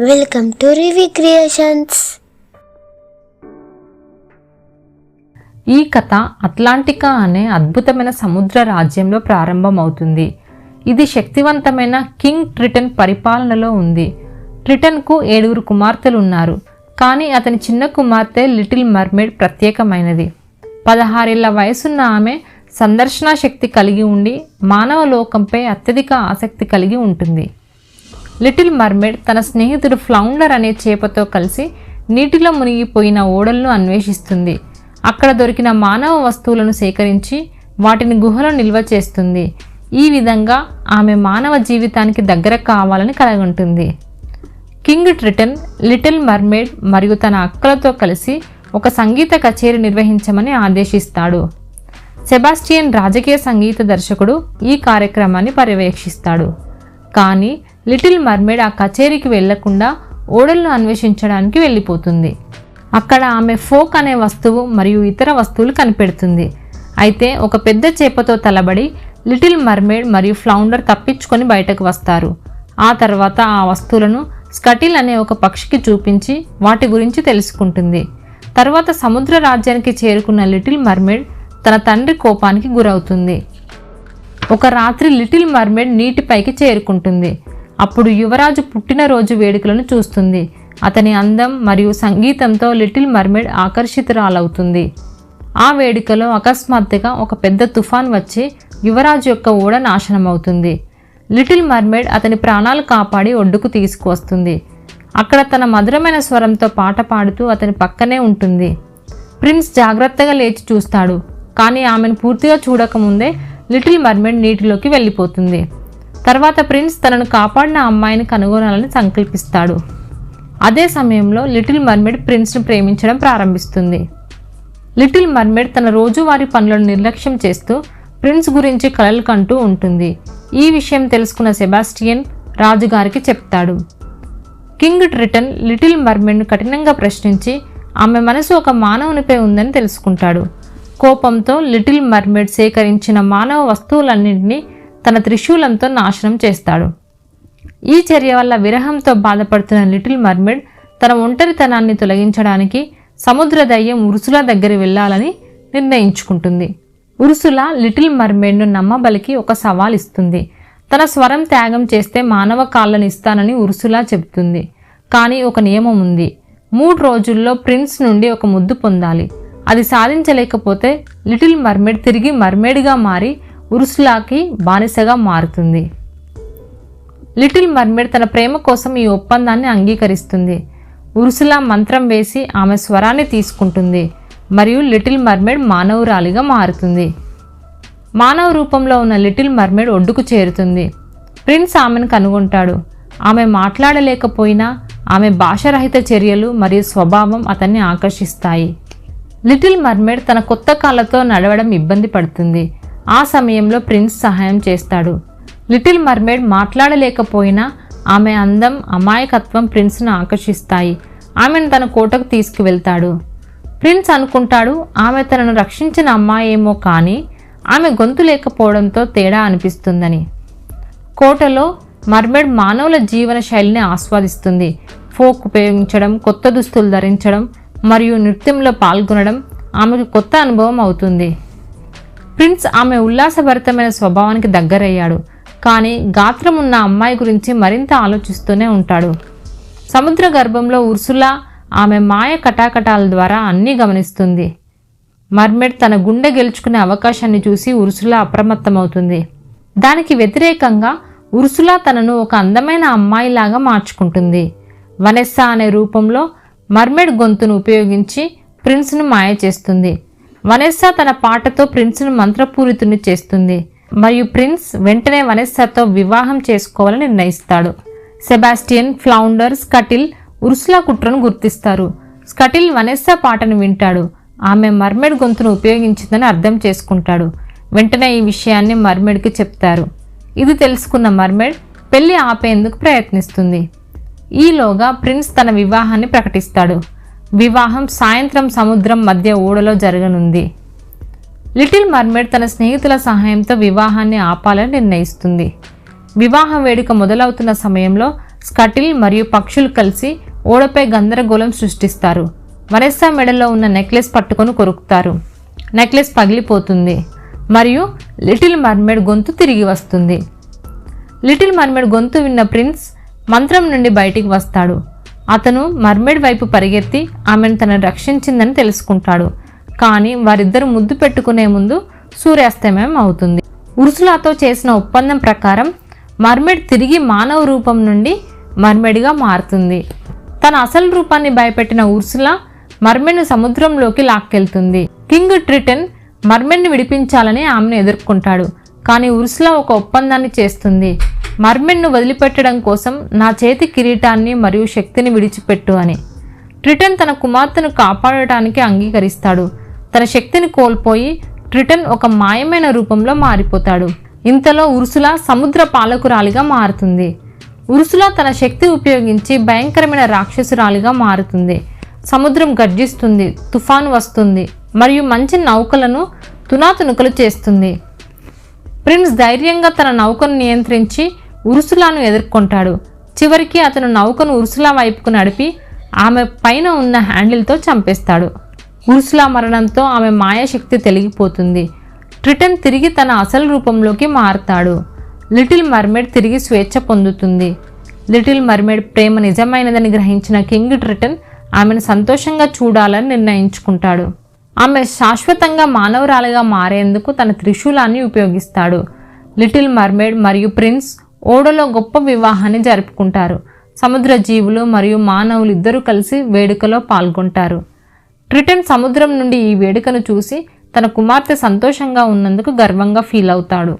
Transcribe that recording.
Welcome to Ravi creations. ఈ కథ అట్లాంటికా అనే అద్భుతమైన సముద్ర రాజ్యంలో ప్రారంభమవుతుంది. ఇది శక్తివంతమైన కింగ్ ట్రిటన్ పరిపాలనలో ఉంది. ట్రిటన్కు 7 కుమార్తెలు ఉన్నారు. కానీ అతని చిన్న కుమార్తె లిటిల్ మర్మెయిడ్ ప్రత్యేకమైనది. 16 ఏళ్ల వయసున్న ఆమె సందర్శనా శక్తి కలిగి ఉండి మానవ లోకంపై అత్యధిక ఆసక్తి కలిగి ఉంటుంది. లిటిల్ మర్మెయిడ్ తన స్నేహితుడు ఫ్లౌండర్ అనే చేపతో కలిసి నీటిలో మునిగిపోయిన ఓడలను అన్వేషిస్తుంది. అక్కడ దొరికిన మానవ వస్తువులను సేకరించి వాటిని గుహలో నిల్వ చేస్తుంది. ఈ విధంగా ఆమె మానవ జీవితానికి దగ్గర కావాలని కలగంటుంది. కింగ్ ట్రిటన్ లిటిల్ మర్మెయిడ్ మరియు తన అక్కలతో కలిసి ఒక సంగీత కచేరీ నిర్వహించమని ఆదేశిస్తాడు. సెబాస్టియన్ రాజకీయ సంగీత దర్శకుడు ఈ కార్యక్రమాన్ని పర్యవేక్షిస్తాడు. కానీ లిటిల్ మర్మెయిడ్ ఆ కచేరీకి వెళ్లకుండా ఓడలను అన్వేషించడానికి వెళ్ళిపోతుంది. అక్కడ ఆమె ఫోక్ అనే వస్తువు మరియు ఇతర వస్తువులు కనిపెడుతుంది. అయితే ఒక పెద్ద చేపతో తలబడి లిటిల్ మర్మెయిడ్ మరియు ఫ్లౌండర్ తప్పించుకొని బయటకు వస్తారు. ఆ తర్వాత ఆ వస్తువులను స్కటిల్ అనే ఒక పక్షికి చూపించి వాటి గురించి తెలుసుకుంటుంది. తర్వాత సముద్ర రాజ్యానికి చేరుకున్న లిటిల్ మర్మెయిడ్ తన తండ్రి కోపానికి గురవుతుంది. ఒక రాత్రి లిటిల్ మర్మెయిడ్ నీటిపైకి చేరుకుంటుంది. అప్పుడు యువరాజు పుట్టినరోజు వేడుకలను చూస్తుంది. అతని అందం మరియు సంగీతంతో లిటిల్ మర్మెయిడ్ ఆకర్షితురాలవుతుంది. ఆ వేడుకలో అకస్మాత్తుగా ఒక పెద్ద తుఫాన్ వచ్చి యువరాజు యొక్క ఓడ నాశనమవుతుంది. లిటిల్ మర్మెయిడ్ అతని ప్రాణాలు కాపాడి ఒడ్డుకు తీసుకువస్తుంది. అక్కడ తన మధురమైన స్వరంతో పాట పాడుతూ అతని పక్కనే ఉంటుంది. ప్రిన్స్ జాగ్రత్తగా లేచి చూస్తాడు. కానీ ఆమెను పూర్తిగా చూడకముందే లిటిల్ మర్మెయిడ్ నీటిలోకి వెళ్ళిపోతుంది. తర్వాత ప్రిన్స్ తనను కాపాడిన అమ్మాయిని కనుగొనాలని సంకల్పిస్తాడు. అదే సమయంలో లిటిల్ మర్మెయిడ్ ప్రిన్స్ను ప్రేమించడం ప్రారంభిస్తుంది. లిటిల్ మర్మెయిడ్ తన రోజువారీ పనులను నిర్లక్ష్యం చేస్తూ ప్రిన్స్ గురించి కలలు కంటూ ఉంటుంది. ఈ విషయం తెలుసుకున్న సెబాస్టియన్ రాజుగారికి చెప్తాడు. కింగ్ ట్రిటన్ లిటిల్ మర్మెయిడ్ను కఠినంగా ప్రశ్నించి ఆమె మనసు ఒక మానవునిపై ఉందని తెలుసుకుంటాడు. కోపంతో లిటిల్ మర్మెయిడ్ సేకరించిన మానవ వస్తువులన్నింటినీ తన త్రిశూలంతో నాశనం చేస్తాడు. ఈ చర్య వల్ల విరహంతో బాధపడుతున్న లిటిల్ మర్మెయిడ్ తన ఒంటరితనాన్ని తొలగించడానికి సముద్ర దయ్యం ఉర్సులా దగ్గర వెళ్ళాలని నిర్ణయించుకుంటుంది. ఉర్సులా లిటిల్ మర్మెయిడ్ను నమ్మబలికి ఒక సవాల్ ఇస్తుంది. తన స్వరం త్యాగం చేస్తే మానవ కాళ్ళని ఇస్తానని ఉర్సులా చెబుతుంది. కానీ ఒక నియమం ఉంది. 3 రోజుల్లో ప్రిన్స్ నుండి ఒక ముద్దు పొందాలి. అది సాధించలేకపోతే లిటిల్ మర్మెయిడ్ తిరిగి మర్మెయిడ్గా మారి ఉర్సులాకి బానిసగా మారుతుంది. లిటిల్ మర్మెయిడ్ తన ప్రేమ కోసం ఈ ఒప్పందాన్ని అంగీకరిస్తుంది. ఉర్సులా మంత్రం వేసి ఆమె స్వరాన్ని తీసుకుంటుంది మరియు లిటిల్ మర్మెయిడ్ మానవురాలిగా మారుతుంది. మానవ రూపంలో ఉన్న లిటిల్ మర్మెయిడ్ ఒడ్డుకు చేరుతుంది. ప్రిన్స్ ఆమెను కనుగొంటాడు. ఆమె మాట్లాడలేకపోయినా ఆమె భాషరహిత చర్యలు మరియు స్వభావం అతన్ని ఆకర్షిస్తాయి. లిటిల్ మర్మెయిడ్ తన కొత్త కాళ్ళతో నడవడం ఇబ్బంది పడుతుంది. ఆ సమయంలో ప్రిన్స్ సహాయం చేస్తాడు. లిటిల్ మర్మెయిడ్ మాట్లాడలేకపోయినా ఆమె అందం, అమాయకత్వం ప్రిన్స్ను ఆకర్షిస్తాయి. ఆమెను తన కోటకు తీసుకువెళ్తాడు. ప్రిన్స్ అనుకుంటాడు ఆమె తనను రక్షించిన అమ్మాయేమో కానీ ఆమె గొంతు లేకపోవడంతో తేడా అనిపిస్తుందని. కోటలో మర్మెయిడ్ మానవుల జీవన శైలిని ఆస్వాదిస్తుంది. ఫోక్ ఉపయోగించడం, కొత్త దుస్తులు ధరించడం మరియు నృత్యంలో పాల్గొనడం ఆమెకు కొత్త అనుభవం అవుతుంది. ప్రిన్స్ ఆమె ఉల్లాసభరితమైన స్వభావానికి దగ్గరయ్యాడు. కానీ గాత్రం ఉన్న అమ్మాయి గురించి మరింత ఆలోచిస్తూనే ఉంటాడు. సముద్ర గర్భంలో ఉర్సులా ఆమె మాయ కటాకటాల ద్వారా అన్నీ గమనిస్తుంది. మర్మెయిడ్ తన గుండె గెలుచుకునే అవకాశాన్ని చూసి ఉర్సులా అప్రమత్తమవుతుంది. దానికి వ్యతిరేకంగా ఉర్సులా తనను ఒక అందమైన అమ్మాయిలాగా మార్చుకుంటుంది. వనెస్సా అనే రూపంలో మర్మెయిడ్ గొంతును ఉపయోగించి ప్రిన్స్ను మాయ చేస్తుంది. వనెస్సా తన పాటతో ప్రిన్స్ను మంత్రపూరితుని చేస్తుంది మరియు ప్రిన్స్ వెంటనే వనెస్సాతో వివాహం చేసుకోవాలని నిర్ణయిస్తాడు. సెబాస్టియన్, ఫ్లౌండర్, స్కటిల్ ఉర్సులా కుట్రను గుర్తిస్తారు. స్కటిల్ వనెస్సా పాటను వింటాడు. ఆమె మర్మెయిడ్ గొంతును ఉపయోగించిందని అర్థం చేసుకుంటాడు. వెంటనే ఈ విషయాన్ని మర్మెయిడ్కి చెప్తారు. ఇది తెలుసుకున్న మర్మెయిడ్ పెళ్లి ఆపేందుకు ప్రయత్నిస్తుంది. ఈలోగా ప్రిన్స్ తన వివాహాన్ని ప్రకటిస్తాడు. వివాహం సాయంత్రం సముద్రం మధ్య ఓడలో జరగనుంది. లిటిల్ మర్మెయిడ్ తన స్నేహితుల సహాయంతో వివాహాన్ని ఆపాలని నిర్ణయిస్తుంది. వివాహ వేడుక మొదలవుతున్న సమయంలో స్కటిల్ మరియు పక్షులు కలిసి ఓడపై గందరగోళం సృష్టిస్తారు. వనెస్సా మెడలో ఉన్న నెక్లెస్ పట్టుకొని కొరుకుతారు. నెక్లెస్ పగిలిపోతుంది మరియు లిటిల్ మర్మెడ్ గొంతు తిరిగి వస్తుంది. లిటిల్ మర్మెడ్ గొంతు విన్న ప్రిన్స్ మంత్రం నుండి బయటికి వస్తాడు. అతను మర్మెడ్ వైపు పరిగెత్తి ఆమెను తనను రక్షించిందని తెలుసుకుంటాడు. కానీ వారిద్దరూ ముద్దు పెట్టుకునే ముందు సూర్యాస్తమయం అవుతుంది. ఉర్సులాతో చేసిన ఒప్పందం ప్రకారం మర్మెడ్ తిరిగి మానవ రూపం నుండి మర్మెడ్గా మారుతుంది. తన అసలు రూపాన్ని భయపెట్టిన ఉర్సులా మర్మెడ్ను సముద్రంలోకి లాక్కెళ్తుంది. కింగ్ ట్రిటన్ మర్మెడ్ని విడిపించాలని ఆమెను ఎదుర్కొంటాడు. కానీ ఉర్సులా ఒక ఒప్పందాన్ని చేస్తుంది. మర్మెడ్ను వదిలిపెట్టడం కోసం నా చేతి కిరీటాన్ని మరియు శక్తిని విడిచిపెట్టు అని. ట్రిటన్ తన కుమార్తెను కాపాడటానికి అంగీకరిస్తాడు. తన శక్తిని కోల్పోయి ట్రిటన్ ఒక మాయమైన రూపంలో మారిపోతాడు. ఇంతలో ఉర్సులా సముద్ర పాలకురాలిగా మారుతుంది. ఉర్సులా తన శక్తి ఉపయోగించి భయంకరమైన రాక్షసురాలిగా మారుతుంది. సముద్రం గర్జిస్తుంది, తుఫాను వస్తుంది మరియు మంచి నౌకలను తునాతునుకలు చేస్తుంది. ప్రిన్స్ ధైర్యంగా తన నౌకను నియంత్రించి ఉర్సులాను ఎదుర్కొంటాడు. చివరికి అతను నౌకను ఉర్సులా వైపుకు నడిపి ఆమె పైన ఉన్న హ్యాండిల్తో చంపేస్తాడు. ఉర్సులా మరణంతో ఆమె మాయాశక్తి తెలిగిపోతుంది. ట్రిటన్ తిరిగి తన అసలు రూపంలోకి మారతాడు. లిటిల్ మర్మెడ్ తిరిగి స్వేచ్ఛ పొందుతుంది. లిటిల్ మర్మెడ్ ప్రేమ నిజమైనదని గ్రహించిన కింగ్ ట్రిటన్ ఆమెను సంతోషంగా చూడాలని నిర్ణయించుకుంటాడు. ఆమె శాశ్వతంగా మానవురాలిగా మారేందుకు తన త్రిశూలాన్ని ఉపయోగిస్తాడు. లిటిల్ మర్మెడ్ మరియు ప్రిన్స్ ఓడలో గొప్ప వివాహాన్ని జరుపుకుంటారు. సముద్ర జీవులు మరియు మానవులు ఇద్దరూ కలిసి వేడుకలో పాల్గొంటారు. ట్రిటన్ సముద్రం నుండి ఈ వేడుకను చూసి తన కుమార్తె సంతోషంగా ఉన్నందుకు గర్వంగా ఫీల్ అవుతాడు.